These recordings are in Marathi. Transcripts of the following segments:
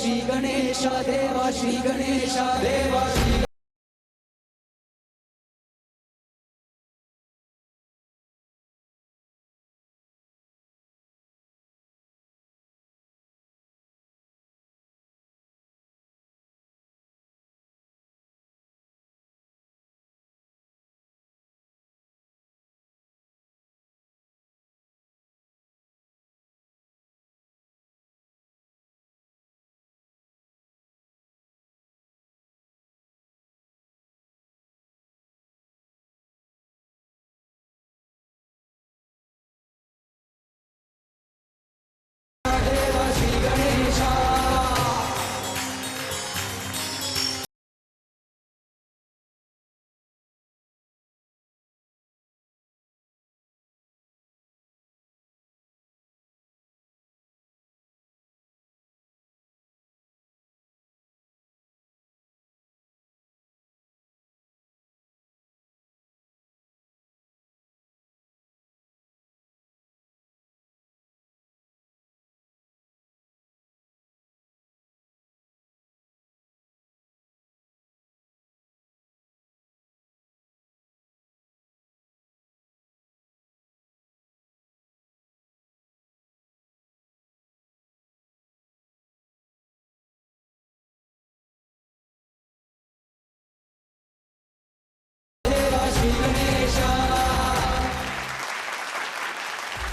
श्री गणेश देव श्री गणेश देव श्री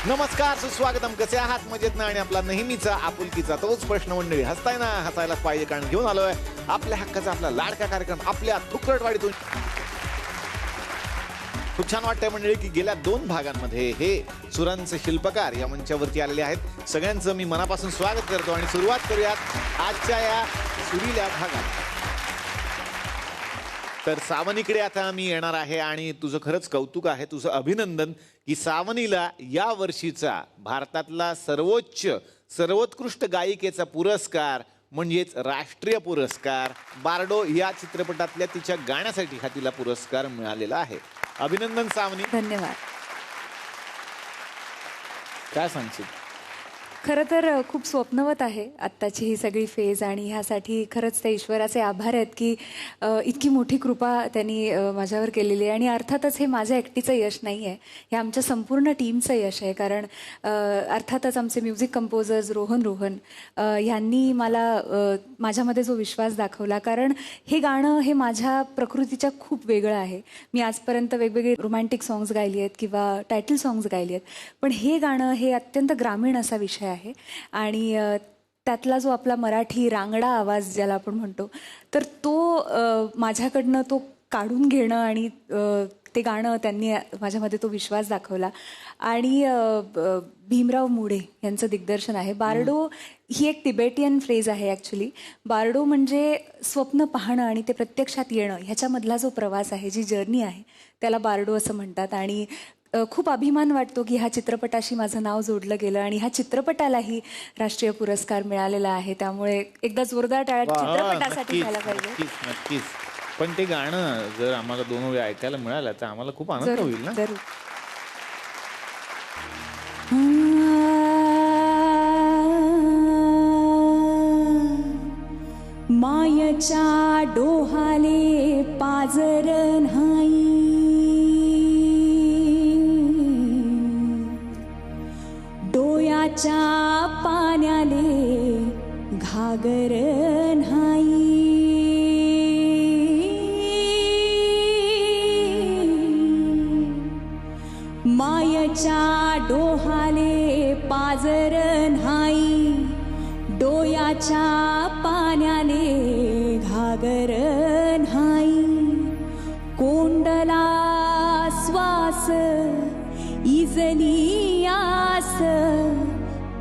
नमस्कार, सुस्वागतम. कसे आहात? मजेत ना? आणि आपला नेहमीचा आपुलकीचा तोच प्रश्न मंडळी. हसताय ना? हसायलाच पाहिजे, कारण घेऊन आलोय आपल्या हक्काचा आपला लाडका कार्यक्रम आपल्या थुकरटवाडीतून. खूप छान वाटतंय मंडळी की गेल्या 2 भागांमध्ये हे सुरांचे शिल्पकार या मंचावरती आलेले आहेत. सगळ्यांचं मी मनापासून स्वागत करतो आणि सुरुवात करूयात आजच्या या सुरील्या भागात. तर सावनीकडे आता मी येणार आहे आणि तुझं खरंच कौतुक आहे, तुझं अभिनंदन की सावनीला या वर्षीचा भारतातला सर्वोत्कृष्ट गायिकेचा पुरस्कार म्हणजेच राष्ट्रीय पुरस्कार बार्डो या चित्रपटातल्या तिच्या गाण्यासाठी हा तिला पुरस्कार मिळालेला आहे. अभिनंदन सावनी. धन्यवाद. काय सांगशील? खरं तर खूप स्वप्नवत आहे आत्ताची ही सगळी फेज आणि ह्यासाठी खरंच त्या ईश्वराचे आभार आहेत की इतकी मोठी कृपा त्यांनी माझ्यावर केलेली आहे. आणि अर्थातच हे माझ्या एकटीचं यश नाही आहे, हे आमच्या संपूर्ण टीमचं यश आहे. कारण अर्थातच आमचे म्युझिक कंपोजर्स रोहन ह्यांनी मला माझ्यामध्ये जो विश्वास दाखवला, कारण हे गाणं हे माझ्या प्रकृतीच्या खूप वेगळं आहे. मी आजपर्यंत वेगवेगळे रोमॅन्टिक सॉंग्स गायली आहेत किंवा टायटल सॉंग्स गायली आहेत, पण हे गाणं हे अत्यंत ग्रामीण असा विषय आहे. आणि त्यातला जो आपला मराठी रांगडा आवाज ज्याला आपण म्हणतो, तर तो माझ्याकडनं तो काढून घेणं आणि ते गाणं त्यांनी माझ्यामध्ये तो विश्वास दाखवला. आणि भीमराव मुडे यांचं दिग्दर्शन आहे. बार्डो ही एक तिबेटियन फ्रेज आहे ॲक्च्युली. बार्डो म्हणजे स्वप्न पाहणं आणि ते प्रत्यक्षात येणं ह्याच्यामधला जो प्रवास आहे, जी जर्नी आहे, त्याला बार्डो असं म्हणतात. आणि खूप अभिमान वाटतो की ह्या चित्रपटाशी माझं नाव जोडलं गेलं आणि ह्या चित्रपटालाही राष्ट्रीय पुरस्कार मिळालेला आहे. त्यामुळे एकदा जोरदार टाळ्या चित्रपटासाठी झाला पाहिजे. नक्कीच नक्कीच. पण ते गाणं जर आम्हाला 2 वेळा ऐकायला मिळालं तर आम्हाला खूप आनंद होईल ना. जरूर. मायच्या डोहाले पाजर नाही, डोयाच्या पाण्याले घागर नाही. मायच्या डोहाले पाजर नाही, डोयाच्या पाण्याले घागर नाही. कोंडला श्वास इजली आस,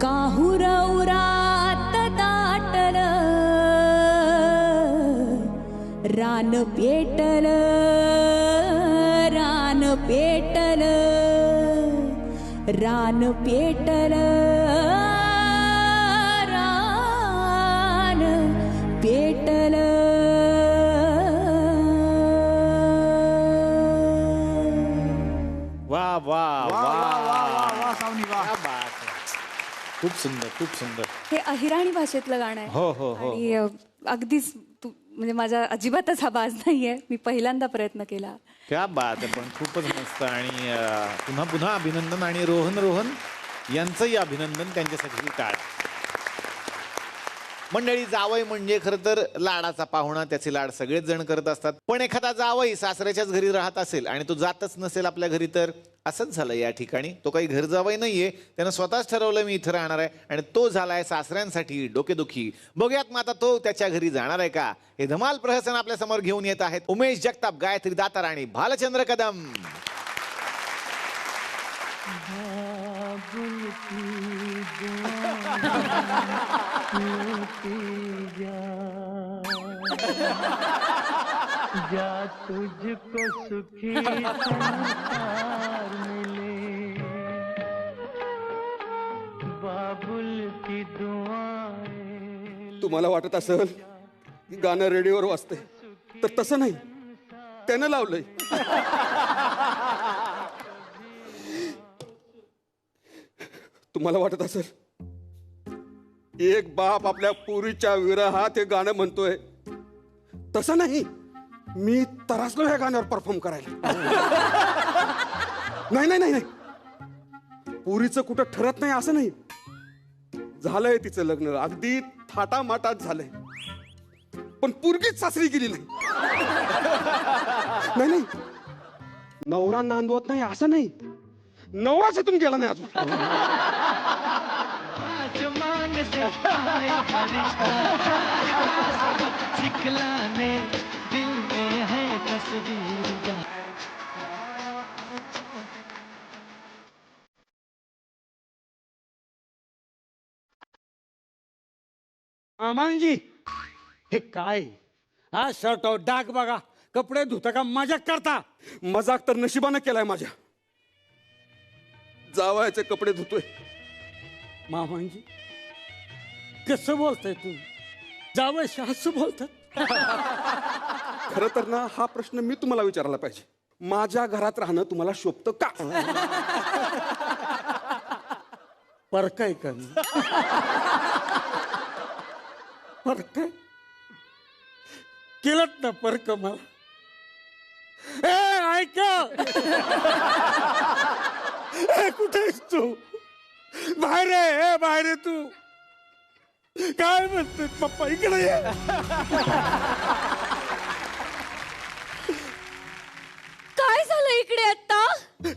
काहुरौरात दाटल, रान पेटल, रान पेटल, रान पेटल, रान पेटल. वा वा वा वा वा वा सावनी, वा. खूप सुंदर, खूप सुंदर. हे अहिराणी भाषेतलं गाणं आहे. हो, हो, हो. आणि अगदीच म्हणजे माझा अजिबातच हा बाज नाहीये. मी पहिल्यांदा प्रयत्न केला. क्या बात आहे. पण खूपच मस्त. आणि पुन्हा पुन्हा अभिनंदन. आणि रोहन यांचंही अभिनंदन. त्यांच्यासाठी टाळ. मंडळी, जावई म्हणजे खरं तर लाडाचा पाहुणा. त्याचे लाड सगळेच जण करत असतात. पण एखादा जावई सासऱ्याच्याच घरी राहत असेल आणि तो जातच नसेल आपल्या घरी, तर असंच झालं या ठिकाणी. तो काही घर जावई नाहीये. त्यानं स्वतःच ठरवलं मी इथं राहणार आहे. आणि तो झालाय सासऱ्यांसाठी डोकेदुखी. बघूयात मग आता तो त्याच्या घरी जाणार आहे का. हे धमाल प्रहसन आपल्या समोर घेऊन येत आहेत उमेश जगताप, गायत्री दातार आणि भालचंद्र कदम. जा तुझको सुखी संसार मिले, बाबुल की दुआएं. तुम्हाला वाटत असेल की गाणं रेडिओवर वाजते, तर तसं नाही, त्यानं लावलंय. तुम्हाला वाटत असेल एक बाप आपल्या पुरीच्या विरहात हे गाणं म्हणतोय, तसं नाही. मी तरासलो ह्या गाण्यावर परफॉर्म करायला. नाही नाही नाही नाही, पुरीचं कुठं ठरत नाही असं नाही. झालंय तिचं लग्न, अगदी थाटामाटात झालंय, पण पुरगीच सासरी गेली नाही. नाही नाही, नवरा नांदवत नाही असं नाही, नवराच इथून गेला नाही अजून. आसमान से आए फरिश्ता, सिखलाने दिल में है तस्वीर जा. मामांजी, हे काय हा शर्ट डाग बघा, कपडे धुता का मजाक करता. मजाक तर नशिबानं केलाय माझ्या. जावयाचे कपडे धुतोय. मामांजी कसं बोलताय तू, जावयाशी असं बोलतात. खरं तर ना, हा प्रश्न मी तुम्हाला विचारायला पाहिजे. माझ्या घरात राहणं तुम्हाला शोभतं का. परकाय का मी, परकाय केलत ना परक मला. ए ऐक, कुठे आहेस तू, बाहेर आहे, बाहेर आहे तू. काय म्हणते पप्पा, इकडे ये. काय झालं इकडे आता.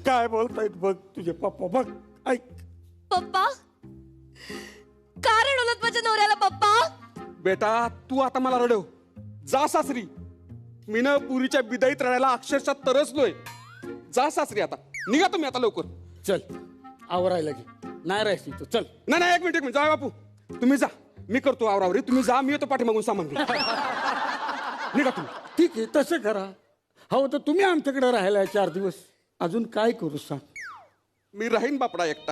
काय बोलतायत बघ तुझे पप्पा, बघ ऐक. पप्पा का रडवलत माझ्या नवऱ्याला. पप्पा बेटा, तू आता मला रडव. जा सासरी. मी ना पुरीच्या बिदाईत रडायला अक्षरशः तरसलोय. जा सासरी आता. निघा तुम्ही आता लवकर. चल आवरायला घे, नाही राहायची तू. चल. नाही नाही, एक मिनिट जा बापू. तुम्ही जा, मी करतो आवरावरी. तुम्ही जा, मी येतो पाठीमागून सामान घेऊन. निघा तुम्ही. ठीक आहे, तसं करा. हो तर तुम्ही आमच्याकडे राहायला 4 दिवस. अजून काय करू सांग. मी राहीन बापडा एकटा.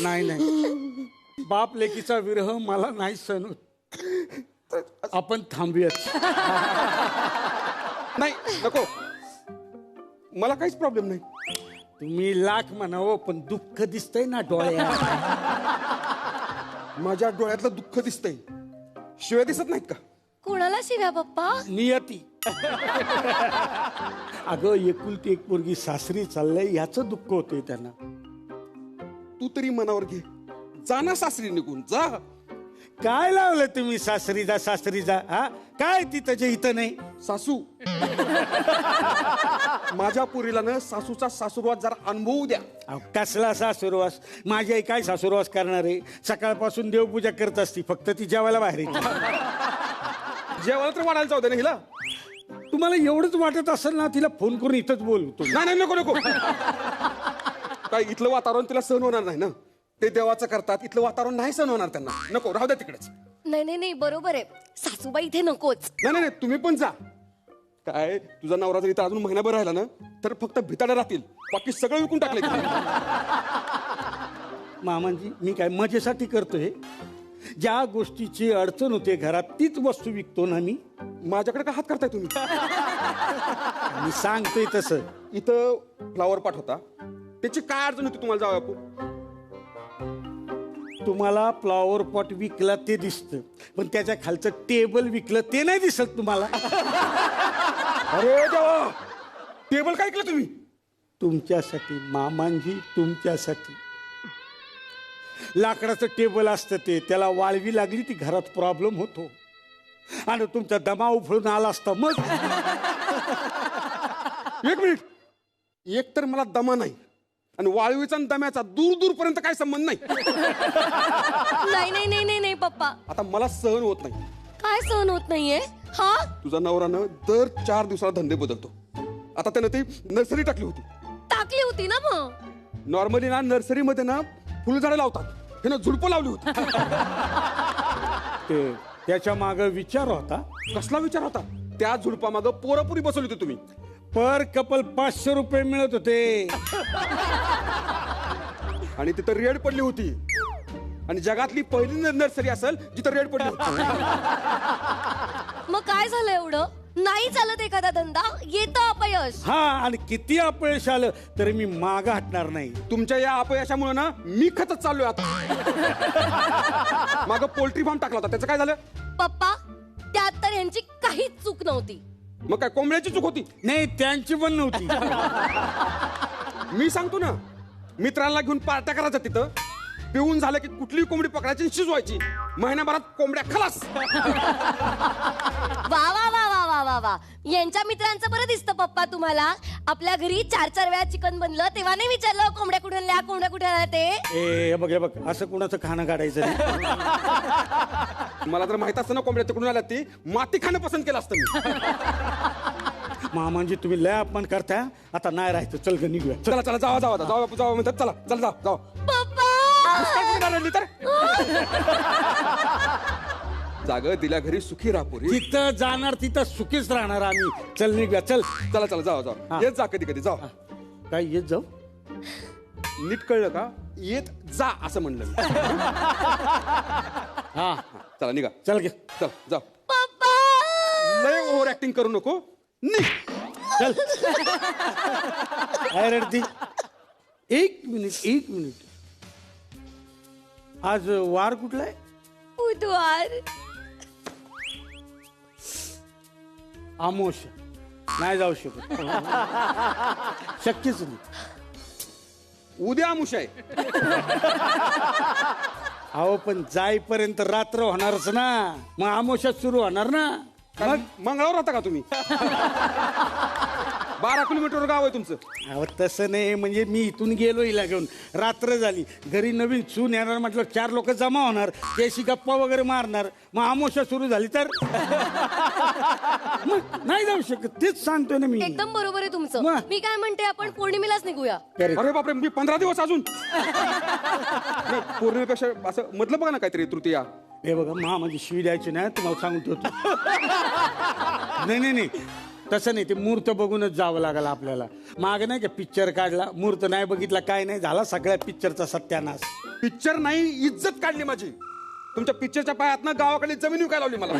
नाही नाही, बाप लेकीचा विरह मला नाही सहन होत. आपण थांबूयात. नाही नको, मला काहीच प्रॉब्लेम नाही. तुम्ही लाख म्हणावं, पण दुःख दिसतंय ना डोळ्यात. माझ्या डोळ्यातलं दुःख दिसतंय, शिवाय दिसत नाहीत का. कोणाला शिव्या पप्पा. नियती. अगं, एकुलती एक पोरगी सासरी चाललंय, याचं दुःख होतंय त्यांना. तू तरी मनावर घे. जा ना सासरी निघून जा. काय लावलं तुम्ही सासरी जा, सासरी जा. हा काय तिथं जे इथं नाही. सासू, माझ्या पुरीला ना सासूचा सासूरवास जरा अनुभवू द्या. अहो, कसला सासुरवास. माझी आई काय सासुरवास करणार आहे. सकाळपासून देवपूजा करत असती, फक्त ती जेवायला बाहेर येते. जेवायला तर वाढायला जाऊ दे ना हिला. तुम्हाला एवढंच वाटत असेल ना, तिला फोन करून इथंच बोलतो. नाही नाही, नको नको. काय इथलं वातावरण तिला सहन होणार नाही ना. ते देवाचं करतात, इथलं वातावरण नाही सहन होणार त्यांना. नको, राहू द्या तिकडेच. नाही नाही नाही, बरोबर आहे. सासूबाई इथे नकोच. नाही नाही, तुम्ही पण जा. काय तुझा नवरा जर इथं अजून महिनाभर राहिला ना, तर फक्त भिताडे राहतील, बाकी सगळं विकून टाकले. मामांजी, मी काय मजेसाठी करतोय. ज्या गोष्टीची अडचण होते घरात तीच वस्तू विकतो ना मी. माझ्याकडे का हात करताय तुम्ही? मी सांगतोय तसं. इथं फ्लावर पॉट होता, त्याची काय अडचण होती तुम्हाला जाऊ बापू? तुम्हाला फ्लॉवर पॉट विकला ते दिसतं, पण त्याच्या खालचं टेबल विकलं ते नाही दिसत तुम्हाला. अरे देवा, टेबल काय ऐकलं तुम्ही? तुमच्यासाठी मामांजी, तुमच्यासाठी. लाकडाचं टेबल असतं ते, त्याला वाळवी लागली ती घरात प्रॉब्लेम होतो आणि तुमचा दमा उफळून आला असता मग. एक मिनिट, एक तर मला दमा नाही आणि वाळवीचा आणि दम्याचा दूर दूरपर्यंत काय संबंध नाही. नाही नाही नाही नाही नाही पप्पा. आता मला सहन होत नाही. काय सहन होत नाहीये? हा तुझा नवरानं दर 4 दिवसाला धंदे बदलतो. आता त्यानं ती नर्सरी टाकली होती. टाकली होती ना मग. नॉर्मली ना नर्सरीमध्ये ना फुलझाडं लावतात, हे ना झुडपं लावली होती. ते त्याच्या माग विचार होता. कसला विचार होता? त्या झुडपा मागं पोरापुरी बसवली होती तुम्ही. पर कपल 500 रुपये मिळत होते. आणि तिथं रेड पडली होती. आणि जगातली पहिली नर्सरी असेल जिथं रेड पडली होती. मग काय झालं एवढं? नाही चालत एखादा धंदा, येतं अपयश. हा, आणि किती अपयश आलं तरी मी माग हटणार नाही. तुमच्या या अपयशामुळे ना मी खतच चाललोय आता. मागं पोल्ट्री फार्म टाकला होता, त्याचं काय झालं? पप्पा, त्यात तर यांची काहीच चूक नव्हती. मग काय कोंबड्याची चूक होती? नाही, त्यांची पण नव्हती. मी सांगतो ना, मित्रांना घेऊन पार्ट्या करायच्या तिथं. पिऊन झालं की कुठलीही कोंबडी पकडायची आणि शिजवायची. महिन्याभरात कोंबड्या खलास. वा वा वा वा वा वा वा. यांच्या मित्रांचं बरं दिसतं पप्पा तुम्हाला. आपल्या घरी 4-4 वेळा चिकन बनलं तेव्हा नाही विचारलं कोंबड्या कुठे आणल्या, कोंबड्या कुठे आल्या ते. हे बघ, असं कुणाचं खाणं काढायचं नाही. मला जर माहित असतं ना कोंबड्या तिकडून आल्या, ती माती खाणं पसंत केलं असतं मी. मामांजी, तुम्ही लय अपमान करताय. आता नाही राहायचं, चल ग निघूया. चला चला, जावा जावा जावा बापू, जावा म्हणतात. चला चला जावा जावा. पप्पा तर जाग दिल्या घरी सुखी रापोरी. तिथं जाणार तिथं सुखीच राहणार आम्ही. चल निघूया, चल. चला चला जावा जावा. येत जा कधी कधी जावा. काय येत जाऊ? नीट कळलं का? येत जा असं म्हणलं मी. हा, चला निघा. चल गे. चल जा. पप्पा लय ओव्हर ऍक्टिंग करू नको. निघ. चल. काय रडती? एक मिनिट. आज वार कुठला आहे? बुधवार. आमोश. नाही जाऊ शकत. शक्यच नाही. उद्या आमुष आहे. अहो, पण जाईपर्यंत रात्र होणारच ना. मग आमोशात सुरू होणार ना. मग मंगळावर राहता का तुम्ही? 12 किलोमीटर गाव आहे तुमचं. अहो, तसं नाही. म्हणजे मी इथून गेलो हिला घेऊन, रात्र झाली, घरी नवीन सून येणार म्हटलं, 4 लोक जमा होणार, त्याशी गप्पा वगैरे मारणार. मग आमोशा सुरू झाली तर मग नाही जाऊ शकत. तेच सांगतोय ना मी. एकदम बरोबर आहे तुमचं. मग? मी काय म्हणते, आपण पौर्णिमेलाच निघूया. अरे बापरे, मी 15 दिवस अजून. नाही, पौर्णिमेपेक्षा असं मधलं बघा ना काहीतरी तृतीया. हे बघा, माझी शिवी द्यायची नाही, तुम्हाला सांगून ठेवतो. नाही, तसं नाही. ते मुहूर्त बघूनच जावं लागलं आपल्याला. मागे नाही का पिक्चर काढला, मुहूर्त नाही बघितला, काय नाही झाला, सगळ्या पिक्चरचा सत्यानाश. पिक्चर नाही, इज्जत काढली माझी. तुमच्या पिक्चरच्या पायात ना गावाकडे जमीन विकायला लावली मला.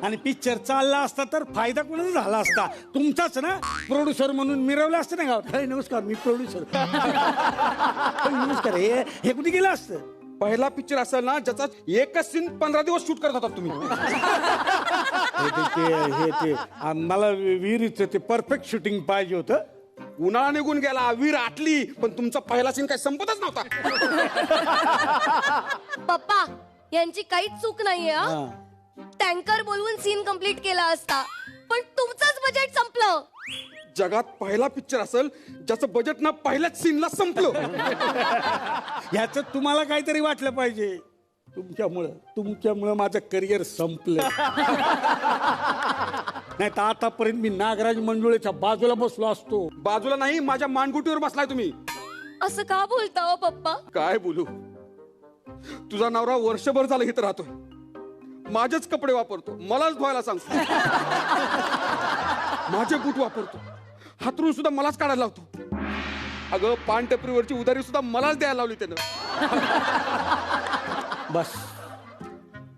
आणि पिक्चर चालला असता तर फायदा कोणाचा झाला असता? तुमचाच ना. प्रोड्युसर म्हणून मिरवलं असतं ना गावात. नमस्कार, मी प्रोड्युसर. नमस्कार. हे कुठे गेलं असतं? पहिला पिक्चर असेल ना ज्याचा एकच सीन 15 दिवस शूट करत होता तुम्ही. मला विहिरीचं ते परफेक्ट शूटिंग पाहिजे होतं. उन्हाळा निघून गेला, वीर आटली, पण तुमचा पहिला सीन काही संपतच नव्हता. पप्पा, यांची काहीच चूक नाहीये. हा. टँकर बोलवून सीन कंप्लीट केला असता, पण तुमचंच बजेट संपलं. जगात पहिला पिक्चर असेल ज्याचं बजेट ना पहिल्याच सीनला संपलं. ह्याच तुम्हाला काहीतरी वाटलं पाहिजे. तुमच्यामुळं माझं करिअर संपलं. नाही तर आतापर्यंत मी नागराज मंजुळेच्या बाजूला बसलो असतो. बाजूला नाही, माझ्या मानगुटीवर बसलाय तुम्ही. असं का बोलता हो पप्पा? काय बोलू? तुझा नवरा वर्षभर झालं इथं राहतोय, माझेच कपडे वापरतो, मलाच धुवायला सांगतो, माझे बूट वापरतो, हातरून सुद्धा मलाच काढायला लावतो. अगं, पान टपरीवरची उधारी सुद्धा मलाच द्यायला लावली त्यानं. बस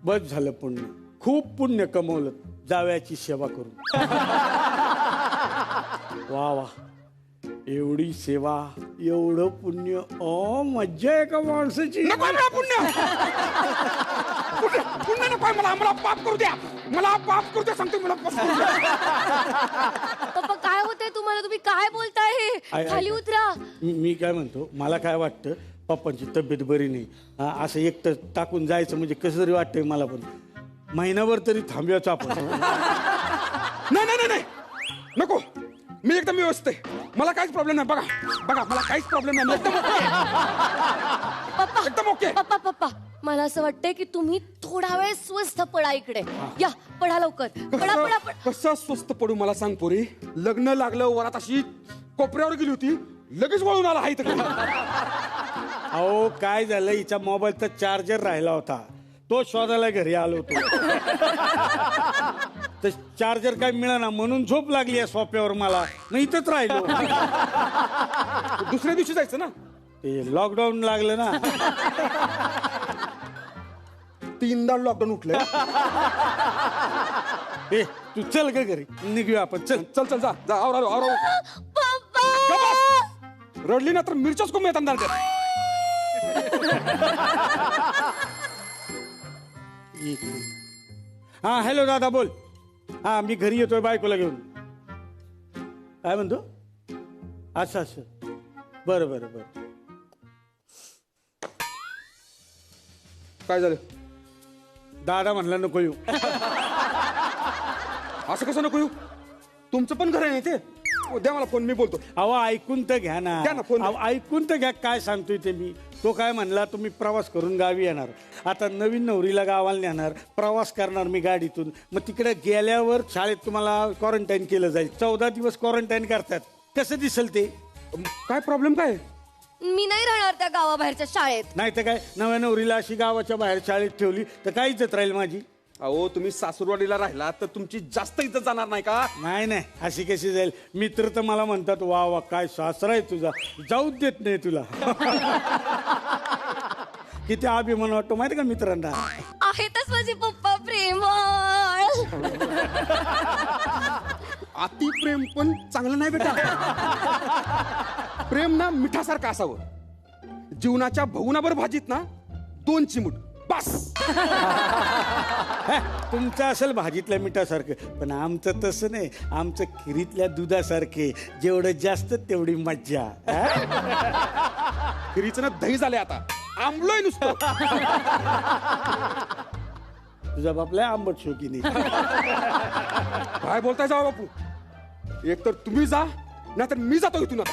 बस झालं पुण्य, खूप पुण्य कमवलं जावयाची सेवा करून. वा वा, एवढी सेवा, एवढं पुण्य, मज्जा आहे का माणसाची. नको मला पुण्य, पुण्य नको मला पाप करू द्या, मला पाप करू द्या सांगतो, मला पाप करू द्या. पप्पा काय होतंय तुम्हाला, तुम्ही काय बोलताय हे, खाली उतरा. मी काय म्हणतो, मला काय वाटतं पप्पांची तब्येत बरी नाही, असं एकटं टाकून जायचं म्हणजे कसं तरी वाटतंय मला. पण महिनाभर तरी थांबूयाच आपण. नाही नाही नाही नको, मी एकदम व्यवस्थित आहे, मला काहीच प्रॉब्लेम नाही. बघा बघा, मला काहीच प्रॉब्लेम नाही, एकदम ओके. पप्पा पप्पा मला असं वाटतंय की तुम्ही थोडा वेळ स्वस्थ पडा इकडे या, पडा लवकर, पडा पडा पडा. कसं स्वस्त पडू मला सांग पोरी. लग्न लागलं, वरात अशी कोपऱ्यावर गेली होती, लगेच वळून आला हाय तर. अहो काय झालं, हिचा मोबाईलचा चार्जर राहिला होता, तो शोधायला घरी आलो होतो. तर चार्जर काय मिळाना म्हणून झोप लागली आहे सोप्यावर मला, नाही इथंच राहिलो. दुसऱ्या दिवशी जायचं ना, ते लॉकडाऊन लागलं ना. 3दा लॉकडाऊन उठलंय. ए तू चल का घरी, निघूया आपण, चल. चल चल, जा जा, आवरा आवरा. पप्पा रडली ना तर मिरच्याच कमी येतात. हा हॅलो दादा बोल. हा मी घरी येतोय बायकोला घेऊन. काय म्हणतो, असं असं, बरं बरं बरं. काय झालं, दादा म्हणला नको येऊ. असं कसं नको येऊ, तुमचं पण घर आहे ते. द्या मला फोन, मी बोलतो. अहो ऐकून तर घ्या ना, द्या ना फोन. अहो, ऐकून तर घ्या काय सांगतोय ते मी. तो काय म्हणला, तुम्ही प्रवास करून गावी येणार, आता नवीन नवरीला गावाला नेणार, प्रवास करणार मी गाडीतून, मग तिकडे गेल्यावर शाळेत तुम्हाला क्वारंटाईन केलं जाईल. 14 दिवस क्वारंटाईन करतात, कसं दिसेल ते. काय प्रॉब्लेम काय, मी नाही राहणार त्या गावाबाहेरच्या शाळेत. नाही तर काय, नव्या नवरीला अशी गावाच्या बाहेर शाळेत ठेवली तर काय इज्जत राहील माझी. अहो तुम्ही सासूरवाडीला राहिला तर तुमची जास्त इज्जत जाणार नाही का. नाही नाही, अशी कशी जाईल. मित्र तर मला म्हणतात वा वा काय सासरा आहे तुझा, जाऊच देत नाही तुला. किती अभिमान वाटतो माहिती का मित्रांना. आहेतच माझे पप्पा प्रेमळ. अति प्रेम पण चांगलं नाही बेटा. प्रेम ना मिठासारखं असावं. जीवनाच्या भवनाभर भाजीत ना 2 चिमूट बस. तुमचं असेल भाजीतल्या मिठासारखं, पण आमचं तसं नाही. आमचं खिरीतल्या दुधासारखे, जेवढं जास्त तेवढी मज्जा. खिरीचं ना दही झालंय आता, आंबलोय नुसतं. तुझा बापला आंबट शोकीने. काय बोलताय जावा बापू, एक तर तुम्ही जा, नाहीतर मी जातो इथून आता.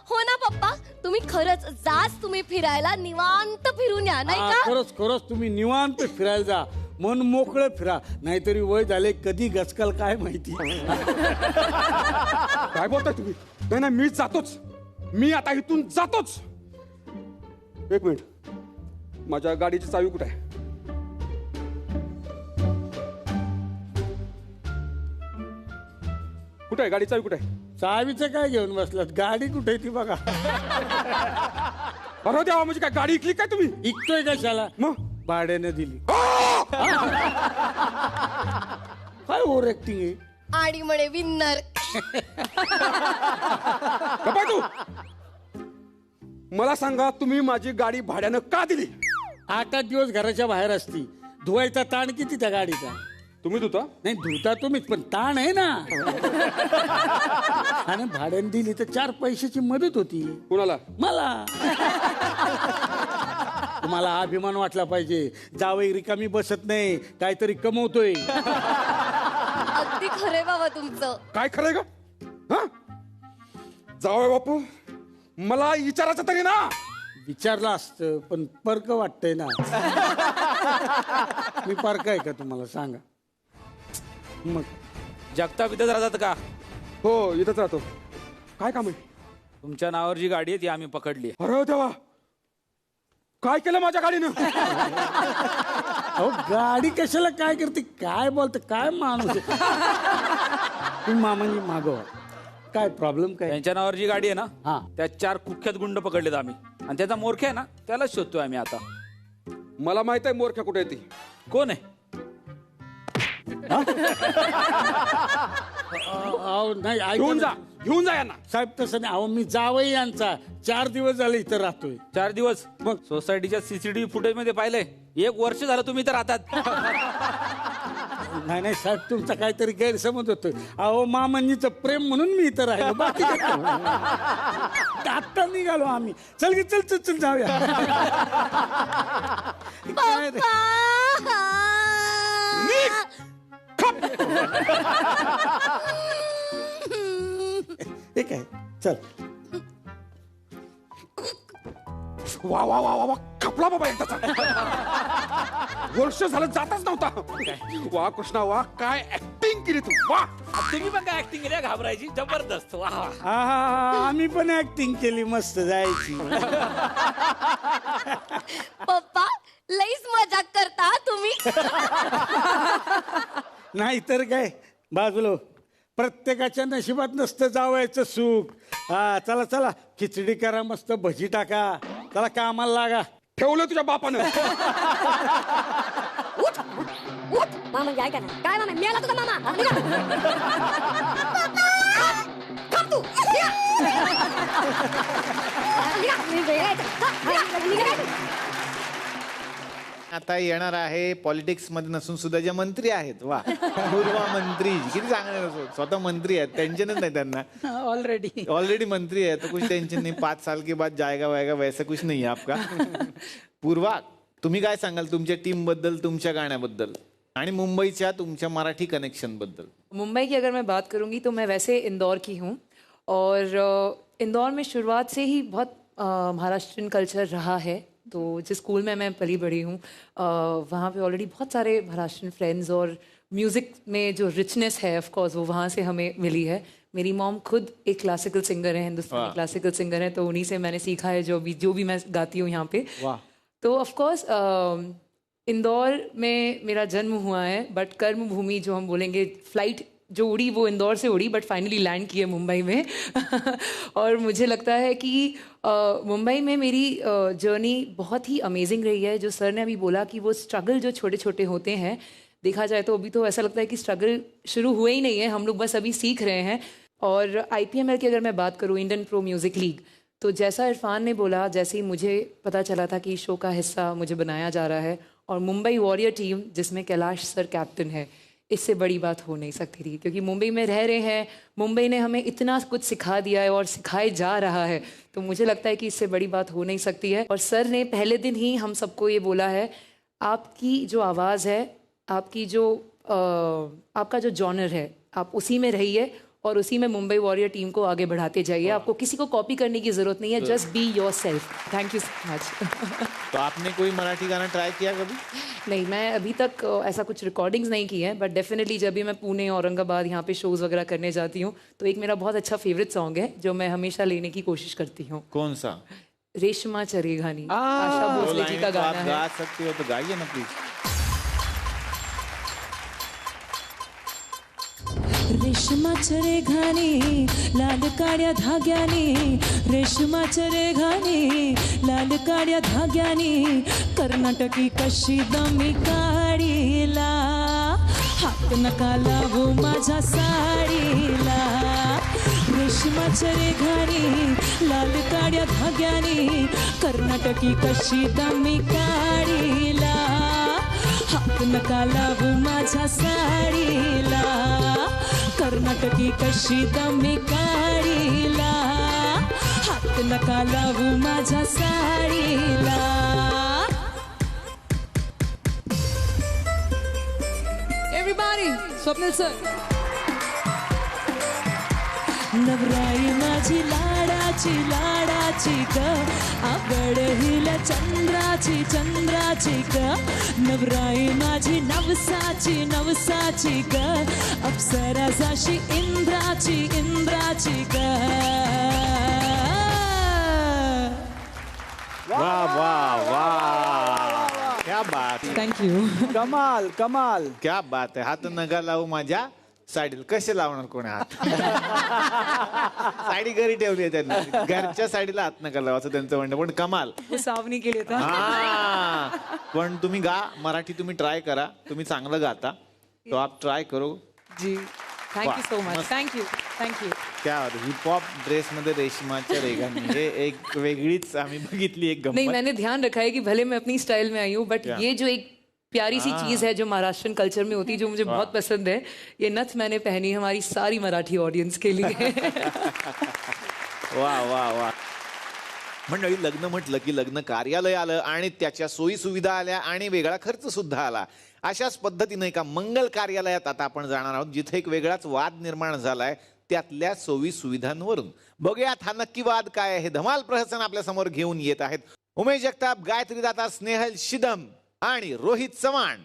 हो ना पप्पा, तुम्ही खरंच जाच, तुम्ही फिरायला निवांत फिरून या, नाही का. खरंच खरंच तुम्ही निवांत फिरायला जा, मन मोकळं फिरा, नाहीतरी वय झाले कधी गचकाल काय माहिती. काय बोलताय तुम्ही. नाही नाही, मी जातोच, मी आता इथून जातोच. एक मिनिट, माझ्या गाडीची चावी कुठे आहे. कुठे आहे गाडी चावी, कुठे आहे. चावीचं काय घेऊन बसलात, गाडी कुठे ती बघा. अरे देवा, म्हणजे काय गाडी इकली काय तुम्ही. इकतोय कशाला, मग भाड्याने दिली. काय ओव्हर ऍक्टिंग आहे. आणि म्हणे विन्नर. गप्पा तू. मला सांगा, तुम्ही माझी गाडी भाड्यानं का दिली. 8 दिवस घराच्या बाहेर असती, धुवायचा ताण किती त्या गाडीचा. तुम्ही धुता. नाही धुता तुम्हीच, पण ताण आहे ना. आणि भाड्याने दिली तर 4 पैशाची मदत होती. कुणाला. मला. तुम्हाला अभिमान वाटला पाहिजे. जावई रिकामी बसत नाही, काहीतरी कमवतोय. अगदी खरे बाबा तुमचं. काय खरंय का. हा जावय बापू, मला विचारायचं तरी ना. विचारलं असतं, पण परक वाटतंय ना. मी परक आहे का तुम्हाला सांगा. मग जगताप इथंच राहतात का. हो इथंच राहतो. काय काम आहे. तुमच्या नावावर जी गाडी आहे ती आम्ही पकडली. अरे देवा, काय केलं माझ्या गाडीनं. अहो गाडी कशाला काय करते, काय बोलते, काय माणूस आहे. तुम्ही मामांनी मागवा, काय प्रॉब्लेम काय. त्यांच्या नावावर जी गाडी आहे ना, हा. त्या 4 कुख्यात गुंड पकडलेत आम्ही. आणि त्याचा मोरख्या आहे ना त्यालाच शोधतोय आम्ही आता. मला माहित आहे मोरख्या कुठे आहे ती. कोण आहे? नाही घेऊन जा, घेऊन जा यांना. साहेब तसं नाही. अहो मी जावई यांचा 4 दिवस झाले इथं राहतोय. 4 दिवस मग सोसायटीच्या सीसीटीव्ही फुटेज मध्ये पाहिलंय. 1 वर्ष झालं तुम्ही इथं राहतात. नाही नाही साहेब तुमचा काहीतरी गैरसमज होतोय. अहो मामांनीचं प्रेम म्हणून मी इथं राहिलो. बाकी आता निघालो आम्ही. चल की चल चल चल जाऊया. काय रे? ठीक आहे चल. वा वा वा वा वा खपला बाबा एकदाचा. वर्ष झालं जातच नव्हता. वा कृष्णा वा काय ऍक्टिंग केली तू. वा तुम्ही पण काय ऍक्टिंग केली घाबरायची जबरदस्त. वा वा. आम्ही पण ऍक्टिंग केली मस्त जायची. पप्पा लईच मजाक करता तुम्ही. नाही तर काय बाजूलो. प्रत्येकाच्या नशिबात नसतं जावायचं सुख. हा चला चला खिचडी करा मस्त भजी टाका. चला कामाला लागा. ठेवलं तुझ्या बापानं. उठ मामा ऐका ना. काय मामा मी आला तुझा मामा. निघा. थांब तू. निघा. निघा. मी वेगळा निघा. आता येणार आहे पॉलिटिक्स मध्ये नसून सुद्धा ज्या मंत्री आहेत. वा पूर्व मंत्री किती चांगले. स्वतः मंत्री आहेत टेन्शनच नाही त्यांना. ऑलरेडी मंत्री है तो कुछ टेंशन नहीं. 5 साल के बाद जाएगा वाएगा वैसा कुछ नहीं है आपका. पूर्वा तुम्ही काय सांगाल तुमच्या टीम बद्दल, तुमच्या गाण्याबद्दल आणि मुंबईच्या तुमच्या मराठी कनेक्शन बद्दल? मुंबई की अगर मैं बात करूंगी तो मैं वैसे इंदौर की हूँ और इंदौर में शुरुआत से ही बहुत महाराष्ट्रियन कल्चर रहा है. तो जिस स्कूल में मैं पली बड़ी हूँ वहाँ पे ऑलरेडी बहुत सारे महाराष्ट्रियन फ्रेंड्स और म्यूज़िक में जो रिचनेस है ऑफ कोर्स वो वहाँ से हमें मिली है. मेरी मॉम खुद एक क्लासिकल सिंगर है, हिंदुस्तानी क्लासिकल सिंगर है. तो उन्हीं से मैंने सीखा है जो भी मैं गाती हूँ यहाँ पे. तो ऑफ कोर्स इंदौर में मेरा जन्म हुआ है बट कर्म भूमि जो हम बोलेंगे फ्लाइट जो उड़ी वो इंदौर से उड़ी बट फाइनली लैंड की है मुंबई में. और मुझे लगता है कि मुंबई में मेरी जर्नी बहुत ही अमेजिंग रही है. जो सर ने अभी बोला कि वो स्ट्रगल जो छोटे छोटे होते हैं देखा जाए तो अभी तो ऐसा लगता है कि स्ट्रगल शुरू हुए ही नहीं है. हम लोग बस अभी सीख रहे हैं. और IPML की अगर मैं बात करूँ इंडियन प्रो म्यूज़िक लीग तो जैसा इरफान ने बोला जैसे ही मुझे पता चला था कि शो का हिस्सा मुझे बनाया जा रहा है और मुंबई वॉरियर टीम जिसमें कैलाश सर कैप्टन है इससे बड़ी बात हो नहीं सकती थी. क्योंकि मुंबई में रह रहे हैं, मुंबई ने हमें इतना कुछ सिखा दिया है और सिखाए जा रहा है. तो मुझे लगता है कि इससे बड़ी बात हो नहीं सकती है. और सर ने पहले दिन ही हम सबको ये बोला है आपकी जो आवाज़ है, आपकी जो आपका जो जॉनर है आप उसी में रहिए और उसी में मुंबई वॉरियर टीम को आगे बढ़ाते जाइए. आपको किसी को कॉपी करने की ज़रूरत नहीं है. Just be your self. Thank you so much. तो आपने कोई मराठी गाना ट्राई किया कभी? नहीं, मैं अभी तक ऐसा कुछ रिकॉर्डिंग्स नहीं की हैं बट डेफिनेटली जब भी मैं पुणे औरंगाबाद यहाँ पे शोज़ वगैरह करने जाती हूँ तो एक मेरा बहुत अच्छा फेवरेट सॉन्ग है जो मैं हमेशा लेने की कोशिश करती हूँ. कौन सा? रेशमा चरेघानी. आशा भोसले जी का तो आप गाना गा है. सकते हो तो गाइए ना प्लीज. रेशमाच्या रेघाने लाल काळ्या धाग्याने रेशमाच्या रेघाने लाल काळ्या धाग्याने कर्नाटकी कशी दमी काढीला हात नका लावू माझ्या साडीला रेशमाच्या रेघाने लाल काळ्या धाग्याने कर्नाटकी कशी दमी काढीला हात नका लावू माझ्या साडीला कर्नाटकी कशी दमी काढीला हात नका लावू माझ्या साडीला. Everybody, Swapnil sir. नवराई माझी लाडाची लाडाची ग आवड हिला चंद्राची चंद्राची ग नवराई माझी नवसाची नवसाची ग अप्सरा जाशी इंद्राची इंद्राची ग. वाह वाह वाह क्या बात. थँक्यू. कमाल कमाल. क्या बात आहे. हात नका लावू माझ्या साडीला कसे लावणार कोणी हात? साडी घरी ठेवली आहे त्यांनी, घरच्या साडीला हात नका लावा असं त्यांचं म्हणणं. पण कमाल. वो सावनी के लिए था. हा, पण तुम्ही गा मराठी, तुम्ही ट्राय करा, तुम्ही चांगलं गाता, तो आप ट्राय करो. जी, थैंक वाह, यू सो मच. मस्त. Thank you. क्या हिप-हॉप ड्रेस मध्ये रेशमाच्या रेगांनी हे एक वेगळीच आम्ही बघितली एक नहीं, गंमत. मैंने ध्यान रखा है कि भले मैं अपनी स्टाइल में आई हूँ, बट क्या? ये जो एक प्यारी सी चीज है जो महाराष्ट्रन कल्चर में होती है, जो मुझे बहुत पसंद है, ये नथ मैंने पहनी है हमारी सारी मराठी ऑडियंस के लिए. वा वा वा. मंडळी, लग्न म्हटलं की लग्न कार्यालय आलं आणि त्याच्या सोयी सुविधा आल्या आणि वेगळा खर्च सुद्धा आला. अशाच पद्धतीने एका मंगल कार्यालयात आता आपण जाणार आहोत, जिथे एक वेगळाच वाद निर्माण झालाय त्यातल्या सोयी सुविधांवरून. बघूयात हा नक्की वाद काय आहे. हे धमाल प्रहसन आपल्या समोर घेऊन येत आहेत उमेश जगताप, गायत्री दाता, स्नेहल शिदम आणि रोहित चव्हाण.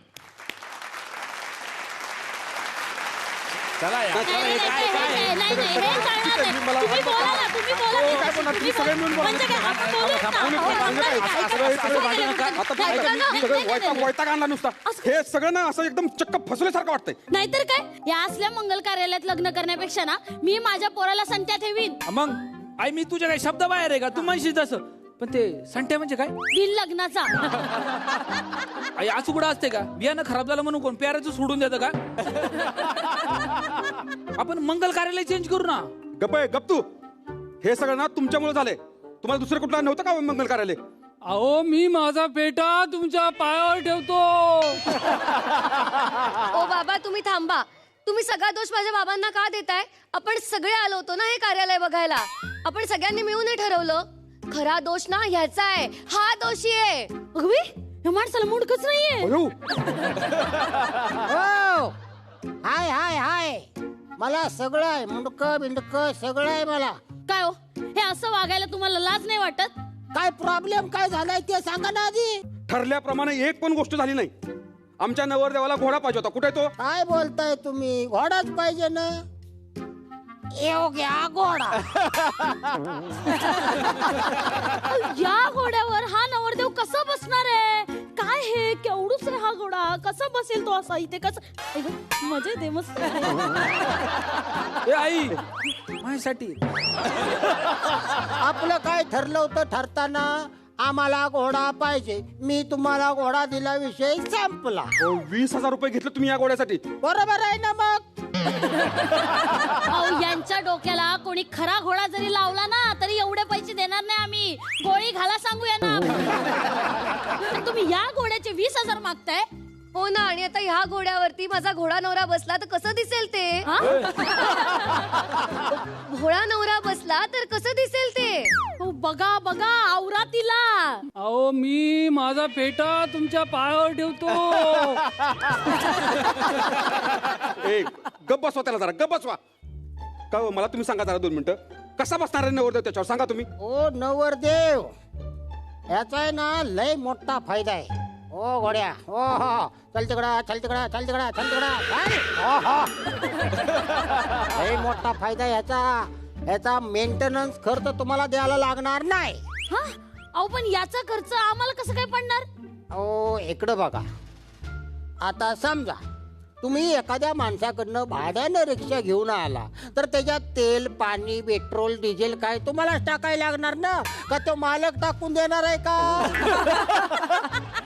चला यार. वैताग आणला नुसता. हे सगळं ना असं एकदम चक्क फसल्यासारखं वाटतंय. नाहीतर काय, या असल्या मंगल कार्यालयात लग्न करण्यापेक्षा ना मी माझ्या पोराला संत्या ठेवीन. मग आई, मी तुझ्या काही शब्द बाहेर आहे का? तू म्हणशील तसं, पण ते संट्या म्हणजे काय? बिन लग्नाचा. आई, असं कुठं असते का? बियाणं खराब झालं म्हणून कोण प्याराचं सोडून देतं का? आपण मंगल कार्यालय चेंज करू ना. गप आहे, गप तू. हे सगळं ना तुमच्यामुळे झालंय. तुम्हाला दुसरं कुठलं नव्हतं का मंगल कार्यालय? अहो, मी माझा पेटा तुमच्या पायावर ठेवतो. ओ बाबा, तुम्ही थांबा. तुम्ही सगळा दोष माझ्या बाबांना का देताय? आपण सगळे आलो होतो ना हे कार्यालय बघायला. आपण सगळ्यांनी मिळून हे ठरवलं. खरा दोष ना ह्याचा आहे, हा दोषी आहे. अगवी, या माणसाला मुंडकच नाहीये. हाय हाय हाय, मला सगळं आहे, मुंडक बिंडक सगळं आहे मला. काय हो, हे असं वागायला तुम्हाला लाज नाही वाटत? काय प्रॉब्लेम काय झालाय ते सांगा ना आधी. ठरल्याप्रमाणे एक पण गोष्ट झाली नाही. आमच्या नवरदेवाला घोडा पाहिजे होता, कुठे तो? काय बोलताय तुम्ही? घोडाच पाहिजे ना. येऊ घ्या घोडा. या घोड्यावर हा नवरदेव कसा बसणार आहे? काय हे केवढूच रे हा घोडा, कसा बसेल तो असा इथे? कसं मजा येते मस्त. ए आई, माझ्यासाठी आपलं काय ठरलं होतं ठरताना? आम्हाला घोडा पाहिजे, मी तुम्हाला घोडा दिला, विषय संपला. 20,000 रुपये घेतले तुम्ही या घोड्यासाठी. बरोबर आहे ना मग. अहो, यांच्या डोक्याला कोणी खरा घोडा जरी लावला ना तरी एवढे पैसे देणार नाही आम्ही. गोळी घाला सांगूया ना. तुम्ही या घोड्याचे 20,000 मागताय? हो ना, आणि आता ह्या घोड्यावरती माझा घोडा नवरा बसला तर कसं दिसेल ते? घोडा नवरा बसला तर कसं दिसेल ते? हो, बघा बघा, आवरा तिला. अहो, मी माझा पेटा तुमच्या पायावर ठेवतो. गप बसवा त्याला जरा, गप बसवा. का हो, मला तुम्ही सांगा जरा 2 मिनिटं, कसा बसणार आहे नवरदेव त्याच्यावर सांगा तुम्ही. ओ नवरदेव, याचा आहे ना लय मोठा फायदा आहे. ओ घोड्या, ओ हो, चल तिकडा चल तिकडा चल तिकडा चल तिकडा. लय मोठा फायदा याचा. याचा मेंटेनन्स खर्च तुम्हाला द्यायला लागणार नाही. हा, अहो पण याचा खर्च आम्हाला कसं काय पडणार? ओ इकडं बघा. आता समजा तुम्ही एखाद्या माणसाकडनं भाड्यानं रिक्षा घेऊन आला तर त्याच्यात तेल पाणी पेट्रोल डिझेल काय तुम्हालाच टाकायला लागणार ना, का तो मालक टाकून देणार आहे का?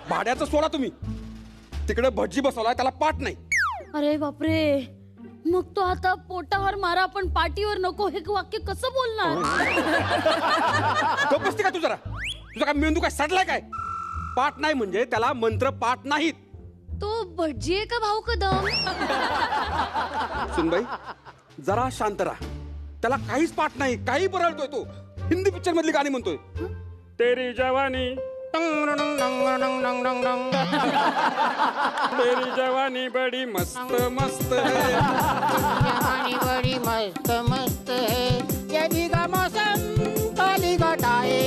भाड्याचं सोडा तुम्ही, तिकडे भटजी बसवलाय, त्याला पाठ नाही. अरे बापरे, मग तो आता पोटावर मारा पण पाठीवर नको हे वाक्य कसं बोलणार? गप बसते का तू जरा? तुझा काय मेंदू काय सडलाय काय? पाठ नाही म्हणजे त्याला मंत्र पाठ नाहीत. तो भटजी आहे का भाऊ कदम? सुनबाई जरा शांत राहा. त्याला काहीच पाठ नाही, काही बरळतोय तो. हिंदी पिक्चर मधली गाणी म्हणतोय. तेरी जवानी तेरी जवानी बडी मस्त मस्त है, जवानी बड़ी मस्त मस्त है, ये भीगा मौसम काली घटाए,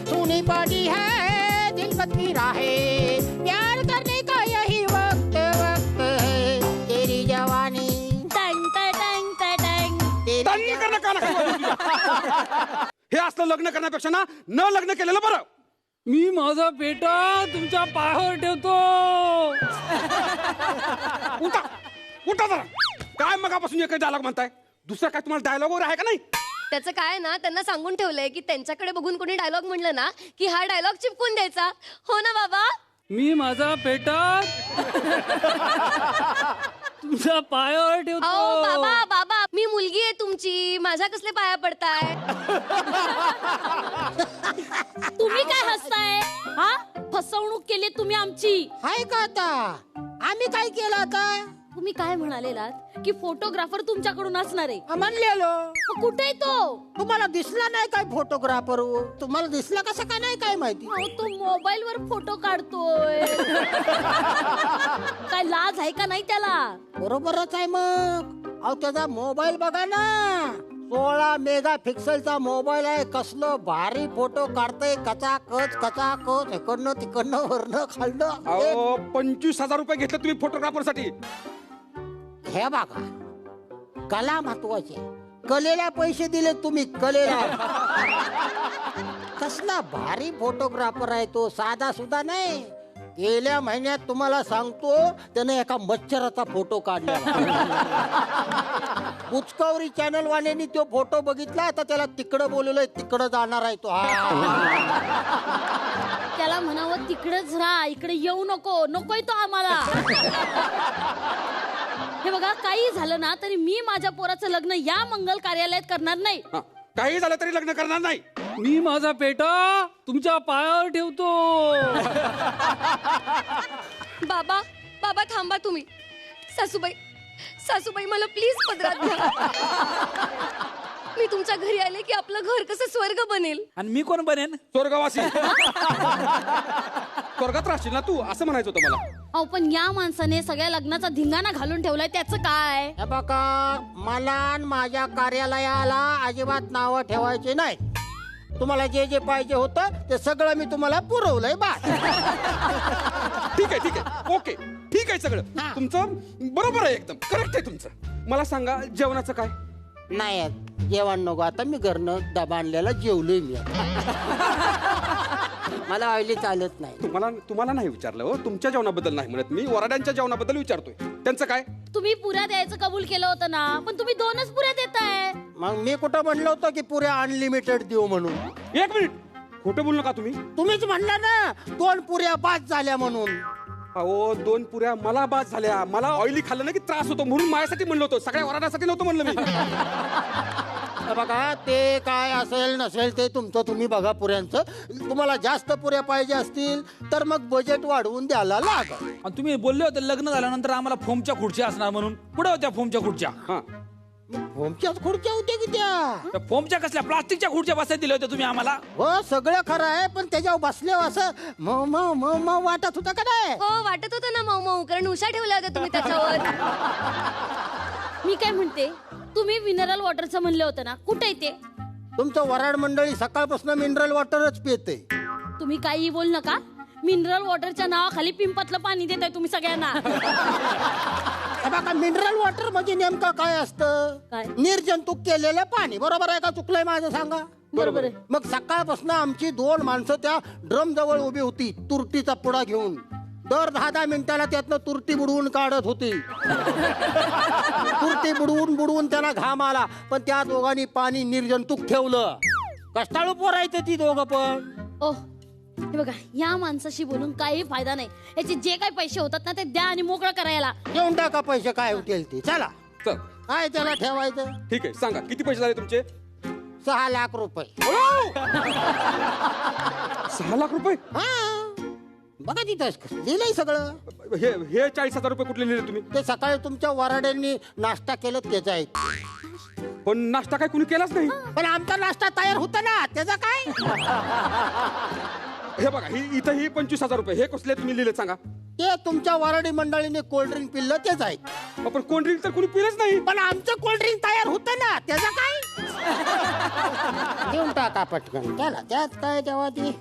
सुनी पड़ी है दिल की राहें, प्यार करने का यही वक्त वक्त है, तेरी जवानी टंग टंग टंग हे असलं लग्न करण्यापेक्षा ना न लग्न केलेलं बरं. मी माझा पेटा तुमच्या पायावर ठेवतो. उठा उठा जरा. काय मगापासून एकच डायलॉग म्हणताय? दुसरा काय तुम्हाला डायलॉग वगैरे आहे का नाही? त्याचं काय ना, त्यांना सांगून ठेवलंय की त्यांच्याकडे बघून कोणी डायलॉग म्हणलं ना की हा डायलॉग चिपकून द्यायचा. हो ना बाबा? मी माझा पेटा तुमच्या पायावर ठेवतो. अहो बाबा बाबा, मी मुलगी आहे तुमची, माझ्या कसले पाया पडताय? तुम्ही काय हसताय? हा, फसवणूक केली तुम्ही आमची. हाय का आता? आम्ही काय केलं आता? तुम्ही काय म्हणालेलात की फोटोग्राफर तुमच्याकडून असणार आहे? म्हणलेलो. मग कुठे आहे तो? तुम्हाला दिसला नाही काय फोटोग्राफर? तुम्हाला दिसला कसं का नाही काय माहिती? अहो, तो मोबाईल वर फोटो काढतोय. काय लाज आहे का नाही त्याला? बरोबरच आहे मग. अहो त्याचा मोबाईल बघा ना, 16 मेगा पिक्सलचा मोबाईल आहे. कसलं भारी फोटो काढतय, कचाकच कचाकच, इकडनं तिकडनं वरनं खालनं. अहो 25,000 रुपये घेतले तुम्ही फोटोग्राफर साठी. हे बघा, कला महत्वाची. कलेला पैसे दिले तुम्ही, कलेला. कसला भारी फोटोग्राफर आहे तो, साधा सुद्धा नाही. गेल्या महिन्यात तुम्हाला सांगतो त्याने एका मच्छराचा फोटो काढला. पुचकावरी चॅनल वाल्यानी तो फोटो बघितला, तर त्याला तिकडं बोलवलंय, तिकडं जाणार आहे तो. त्याला म्हणावं तिकडेच राहा, इकडे येऊ नको, नकोय तो आम्हाला. हे बघा, काही झालं ना तरी मी माझ्या पोराचं लग्न या मंगल कार्यालयात करणार नाही. काही झालं तरी लग्न करणार नाही. मी माझा पेटा तुमच्या पायावर ठेवतो. बाबा बाबा थांबा तुम्ही. सासूबाई सासूबाई, मला प्लीज पदरात घ्या. मी तुमच्या घरी आले की आपलं घर कसं स्वर्ग बनेल. आणि मी कोण बनेन? स्वर्गवासी. स्वर्गात राहशील ना तू, असं म्हणायचं होतं मला. अहो पण या माणसाने सगळ्या लग्नाचा धिंगाणा घालून ठेवलाय, त्याचं काय? हे बघा, मला आणि माझ्या कार्यालयाला अजिबात नावं ठेवायचे नाही. तुम्हाला जे जे पाहिजे होतं ते सगळं मी तुम्हाला पुरवलंय. बा ठीक आहे, ठीक आहे, ओके, ठीक आहे. सगळं तुमचं बरोबर आहे, एकदम करेक्ट आहे तुमचं. मला सांगा जेवणाचं काय? नाही जेवण नको आता, मी घरनं डबा आणलेला जेवलोय मी. मला ऑइली चालत नाही. तुम्हाला नाही विचारलं हो, तुमच्या जेवणाबद्दल नाही म्हणत मी, वराड्यांच्या जेवणाबद्दल विचारतोय. त्यांचं काय? तुम्ही पुऱ्या द्यायचं कबूल केलं होतं ना, पण तुम्ही 2च पुऱ्या देताय. मग मी कुठं म्हणलं होतं की पुऱ्या अनलिमिटेड देऊ म्हणून? एक मिनिट, खोटं बोलू नका तुम्ही. तुम्हीच म्हणला ना 2 पुऱ्या बाद झाल्या म्हणून. अहो 2 पुऱ्या मला बाद झाल्या. मला ऑइली खाल्लं ना की त्रास होतो म्हणून माझ्यासाठी म्हणलं होतं, सगळ्या वराडासाठी नव्हतं म्हणलं मी. बघा, ते काय असेल नसेल ते तुमचं तुम्ही बघा. पुऱ्यांचं तुम्हाला जास्त पुऱ्या पाहिजे असतील तर मग बजेट वाढवून द्यायला लागेल. आणि तुम्ही बोलले होते लग्न झाल्यानंतर आम्हाला फोमच्या खुर्च्या असणार म्हणून. कुठे होत्या फोमच्या खुर्च्या? फोमच्याच खुर्च्या होत्या की त्या? फोमच्या कसल्या, प्लास्टिकच्या खुर्च्या बसायला दिल्या होत्या तुम्ही आम्हाला. हो सगळं खरं आहे, पण त्याच्यावर बसल्यावर असं मऊ मऊ मऊ मऊ वाटत होतं का नाही? हो वाटत होतं ना मऊ मऊ, कारण उशा ठेवल्या होत्या तुम्ही त्याच्यावर. मी काय म्हणते, तुम्ही मिनरल वॉटरचं म्हणले होतं ना, कुठे ते? तुमचं वराड मंडळी सकाळपासून मिनरल वॉटरच पिते. तुम्ही काही बोल नका. मिनरल वॉटरच्या नावाखाली पिंपातलं पाणी देताय तुम्ही सगळ्यांना. बघा, मिनरल वॉटर म्हणजे नेमकं काय असतं? निर्जंतुक केलेलं पाणी. बरोबर आहे का? चुकलंय माझं सांगा. बरोबर आहे. मग सकाळपासून आमची 2 माणसं त्या ड्रम जवळ उभी होती, तुरटीचा पुडा घेऊन. दर 10-10 मिनिटाला त्यातनं तुरटी बुडवून काढत होती. तुरटी बुडवून बुडवून त्यांना घाम आला, पण त्या दोघांनी पाणी निर्जंतुक ठेवलं. कष्टाळू पोरायचं ती दोघं पण. ओह, हे बघा, या माणसाशी बोलून काही फायदा नाही. याचे जे काही पैसे होतात ना ते द्या आणि मोकळं करायला. देऊन टाका पैसे, काय होतील ते. चला चल. काय त्याला ठेवायचं? ठीक आहे, सांगा किती पैसे झाले तुमचे? 6 लाख रुपये. 6 लाख रुपये? बघा तिथं दिलंय सगळं. हे 40,000 रुपये कुठले लिहिले तुम्ही? ते सकाळी तुमच्या वराड्यांनी नाश्ता केलं त्याचा आहे. पण नाश्ता काय कुणी केलाच नाही. पण आमचा नाश्ता तयार होता ना, त्याचा काय? हे बघा, इथं ही 25,000 रुपये हे कसले तुम्ही लिहिले सांगा? ते तुमच्या वराडी मंडळीने कोल्ड्रिंक पिल्लं तेच आहे. पण कोल्ड्रिंक तर कुणी पिलंच नाही. पण आमचं कोल्ड्रिंक तयार होतं ना, त्याचा काय? देऊन टाका पटकन. त्याला त्यात काय तेव्हा ती.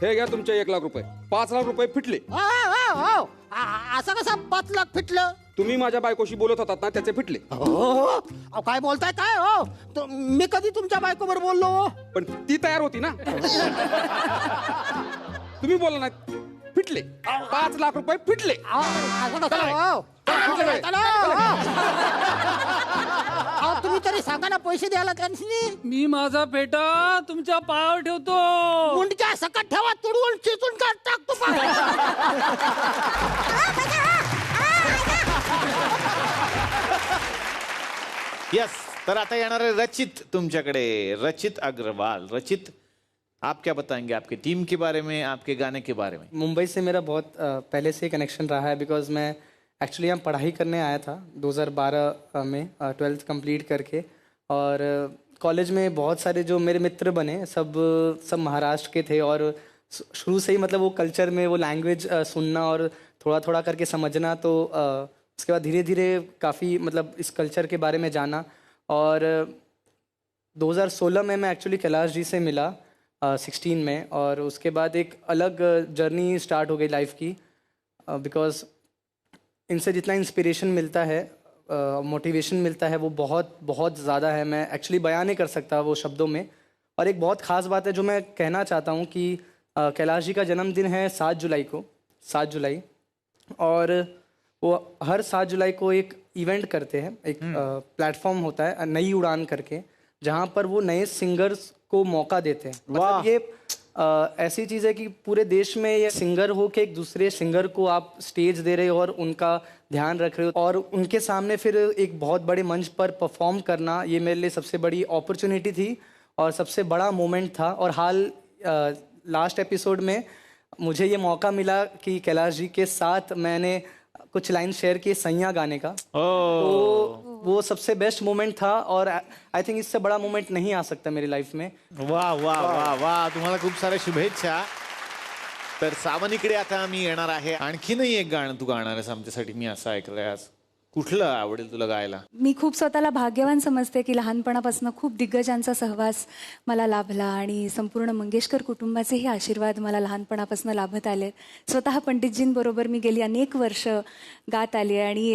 हे घ्या तुमचे 1 लाख रुपये. 5 लाख रुपये फिटले. असं कसं 5 लाख फिटलं? तुम्ही माझ्या बायकोशी बोलत होतात ना, त्याचे फिटले. काय बोलताय काय हो? मी कधी तुमच्या बायकोवर बोललो? पण ती तयार होती ना. तुम्ही बोला ना, फिटले. 5 लाख रुपये फिटले. असं नका हो. अहो, तुम्ही तरी सांगा ना पैसे द्यायला त्यांनी. मी माझा पेटा तुमच्या पायावर ठेवतो. मुंडक्या सकट ठेवा, तुडवून चिचून काढ टाकतो. यस. तर आता येणार आहे रचित तुमच्याकडे. रचित अग्रवाल. रचित, आप क्या बताएंगे आपकी टीम के बारे में, आपके गाने के बारे में? मुंबई से मेरा बहुत पहले से कनेक्शन रहा है बिकॉज मैं एक्चुअली यहाँ पढ़ाई करने आया था 2012 में 12th कंप्लीट करके. और कॉलेज में बहुत सारे जो मेरे मित्र बने सब महाराष्ट्र के थे. और शुरू से ही मतलब वो कल्चर में वो लैंग्वेज सुनना और थोड़ा थोड़ा करके समझना. तो उसके बाद धीरे धीरे काफ़ी मतलब इस कल्चर के बारे में जाना. और 2016 में मैं एक्चुअली कैलाश जी से मिला 16 में. और उसके बाद एक अलग जर्नी स्टार्ट हो गई लाइफ की. बिकॉज इनसे जितना इंस्पिरेशन मिलता है, मोटिवेशन मिलता है, वो बहुत बहुत ज़्यादा है. मैं एक्चुअली बयान नहीं कर सकता वो शब्दों में. और एक बहुत ख़ास बात है जो मैं कहना चाहता हूँ कि कैलाश जी का जन्मदिन है 7 जुलाई को. 7 जुलाई. और वो हर 7 जुलाई को एक इवेंट करते हैं. एक प्लेटफॉर्म होता है नई उड़ान करके, जहाँ पर वो नए सिंगर्स को मौका देते हैं. मतलब ये ऐसी चीज़ है कि पूरे देश में ये सिंगर हो के एक दूसरे सिंगर को आप स्टेज दे रहे हो और उनका ध्यान रख रहे हो और उनके सामने फिर एक बहुत बड़े मंच पर परफॉर्म करना, ये मेरे लिए सबसे बड़ी अपॉर्चुनिटी थी और सबसे बड़ा मोमेंट था. और हाल लास्ट एपिसोड में मुझे ये मौका मिला कि कैलाश जी के साथ मैंने कुछ लाइन शेयर किए सैया गाने का. तो वो सबसे बेस्ट मोमेंट था और आई थिंक इससे बड़ा मोमेंट नहीं आ सकता मेरी लाईफ में. वाह वाह वाह वाह. तुम्हाला खूप साऱ्या शुभेच्छा. तर सावनीकडे आता मी येणार आहे. आणखीनही एक गाणं तू गाणार आहेस आमच्यासाठी, मी असं ऐकलंय आज. कुठलं आवडेल तुला गायला? मी खूप स्वतःला भाग्यवान समजते की लहानपणापासून खूप दिग्गजांचा सहवास मला लाभला आणि संपूर्ण मंगेशकर कुटुंबाचेही आशीर्वाद मला लहानपणापासून लाभत आले. स्वतः पंडितजींबरोबर मी गेली अनेक वर्ष गात आली आणि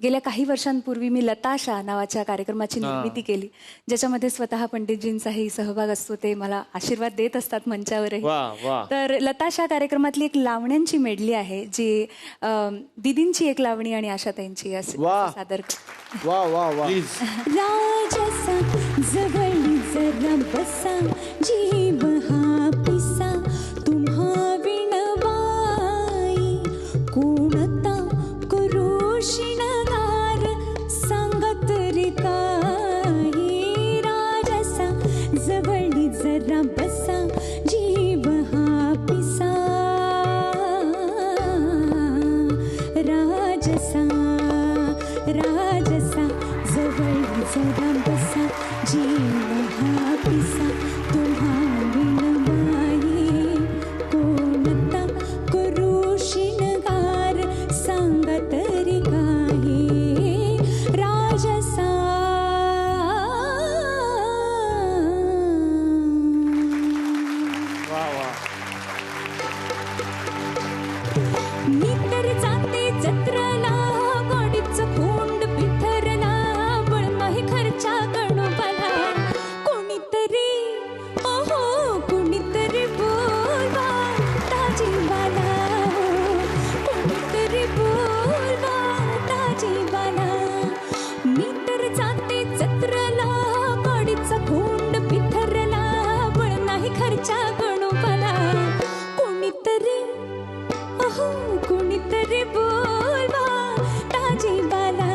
गेल्या काही वर्षांपूर्वी मी लताशा नावाच्या कार्यक्रमाची निर्मिती केली, ज्याच्यामध्ये स्वतः पंडितजींचाही सहभाग असतो. ते मला आशीर्वाद देत असतात मंचावरही. तर लताशा कार्यक्रमातली एक लावण्यांची मेडली आहे जी दीदींची एक लावणी आणि आशाताईंची सादर करते. वा वा वा. राजसा जवळ जरा बसा जीव हा पिसा तुम्हा विणवाई कोणता करू शिणगार सांगत रे काही. राजसा जवळ जरा बसा जीव हा पिसा राजसा राजसा जवळ जरा बसा जीव हा पिसा तुम्हा विणवाई कोणता करू शिणगार सांगा तरी काही. राजसा मी तर जाते जत्रेला गाडीचं खोंड पिठरला बळ नाही खर्चा गणोबाला. कोणीतरी ओहो कोणीतरी बोलवा ताजीबाला. कोणीतरी बोलवा ताजीबाला. मी तर जाते जत्रेला गाडीचं खोंड पिठरला बळ नाही खर्चा गणोबाला. कोणीतरी अहो कोणीतरी बोलवा ताजीबाला.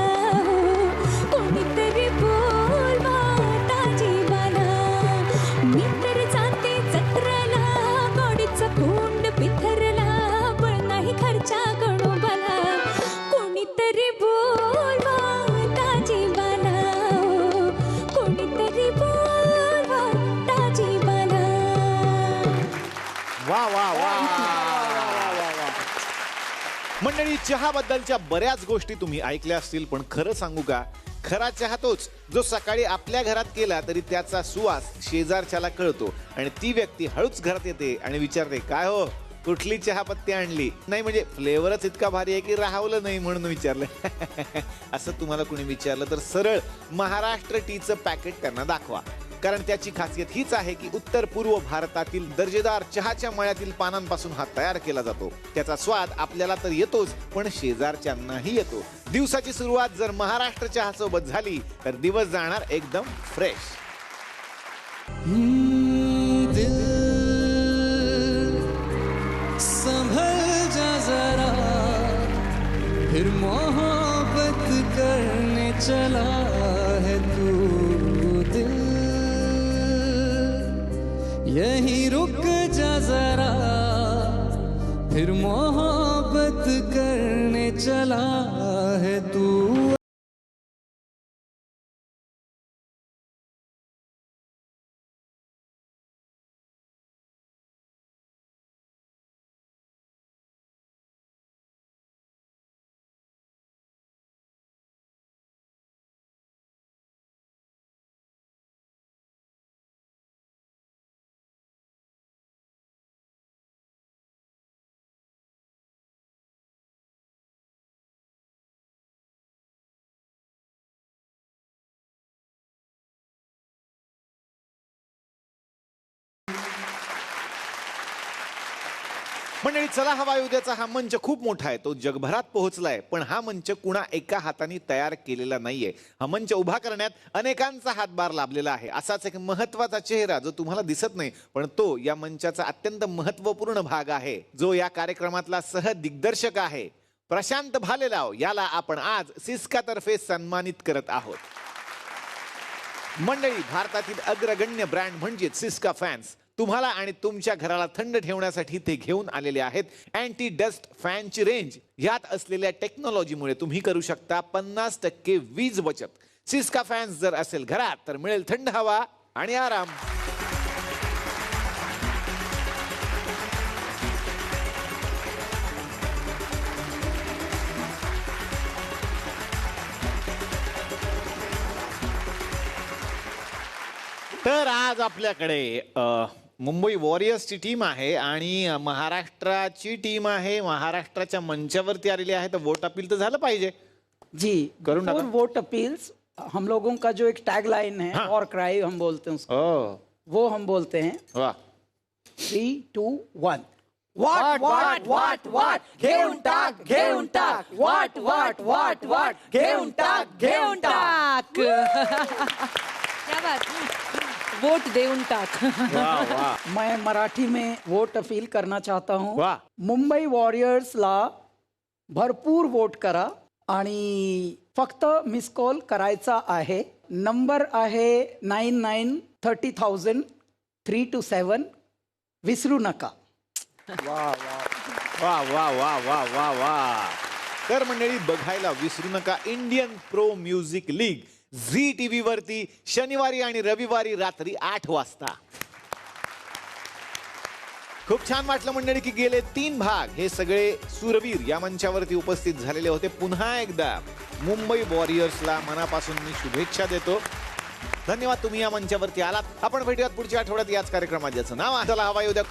कोणीतरी बोलवा ताजीबाला. मी तर जाते जत्रेला गाडीचा खोंड पिथरला बळ नाही खर्चा गणोबाला. कोणीतरी बोलवा ताजीबाला. कोणीतरी बोलवा ताजीबाला. वा वा वा. मंडळी, चहाबद्दलच्या बऱ्याच गोष्टी तुम्ही ऐकल्या असतील, पण खरं सांगू का, खरा चहा तोच जो सकाळी आपल्या घरात केला तरी त्याचा सुवास शेजारच्याला कळतो आणि ती व्यक्ती हळूच घरात येते आणि विचारते, काय हो कुठली चहापत्ती आणली? नाही म्हणजे फ्लेवरच इतका भारी आहे की राहवलं नाही म्हणून विचारलं. असं तुम्हाला कुणी विचारलं तर सरळ महाराष्ट्र टीचं पॅकेट त्यांना दाखवा. कारण त्याची खासियत हीच आहे की उत्तर पूर्व भारतातील दर्जेदार चहाच्या मळ्यातील पानांपासून हा तयार केला जातो. त्याचा स्वाद आपल्याला तर येतोच, पण शेजारच्यांनाही येतो. दिवसाची सुरुवात जर महाराष्ट्र चहा सोबत झाली तर दिवस जाणार एकदम फ्रेश. संभल जा जरा, फिर मोहब्बत करने चला है तू. दिल यहीं रुक जा जरा, फिर मोहब्बत करने चला है तू. मंडळी, चला हवा उद्याचा हा मंच खूप मोठा आहे. तो जगभरात पोहोचलाय, पण हा मंच कुणा एका हाताने तयार केलेला नाहीये. हा मंच उभा करण्यात अनेकांचा हातभार लाभलेला आहे. असाच एक महत्वाचा चेहरा जो तुम्हाला दिसत नाही, पण तो या मंचाचा अत्यंत महत्वपूर्ण भाग आहे, जो या कार्यक्रमातला सहदिग्दर्शक आहे. प्रशांत भालेराव याला आपण आज सिस्का तर्फे सन्मानित करत आहोत. मंडळी, भारतातील अग्रगण्य ब्रँड म्हणजे सिस्का फॅन्स तुम्हाला आणि तुमच्या घराला थंड ठेवण्यासाठी ते घेऊन आलेले आहेत अँटी डस्ट फॅनची रेंज. यात असलेल्या टेक्नॉलॉजीमुळे तुम्ही करू शकता 50% वीज बचत. सिस्का फॅन्स जर असेल घरात तर मिळेल थंड हवा आणि आराम. तर आज आपल्याकडे मुंबई वॉरियर्सची टीम आहे आणि महाराष्ट्राची टीम आहे. महाराष्ट्राच्या मंचावरती आलेली आहे, तर वोट अपील तर झालं पाहिजे. जी, करून टाका. वोट अपील्स हम लोगों का जो एक टैग लाइन है, और क्राई हम बोलते हैं उसको, वो हम बोलते हैं. वाह. 3, 2, 1. वाट वाट वाट वाट घेऊन टाक, घेऊन टाक. वाट वाट वाट वाट घेऊन टाक, घेऊन टाक. क्या बात. वोट देऊन टाक. मैं मराठी में वोट अपील करना चाहता हूँ. मुंबई वॉरियर्सला भरपूर वोट करा आणि फक्त मिस कॉल करायचा आहे. नंबर आहे 9930,000 327. विसरू नका. वा वा वा वा वा वा वा. तर मंडळी, बघायला विसरू नका Indian Pro Music League Zee TV वरती शनिवारी आणि रविवारी रात्री 8 वाजता. खूप छान वाटलं मंडळी की गेले 3 भाग हे सगळे सूरवीर या मंचावरती उपस्थित झालेले होते. पुन्हा एकदा मुंबई वॉरियर्सला मनापासून मी शुभेच्छा देतो. धन्यवाद, तुम्ही या मंचावरती आलात. आपण भेटूयात पुढच्या आठवड्यात याच कार्यक्रमात, ज्याचं नाव आहे चला हवा उद्या.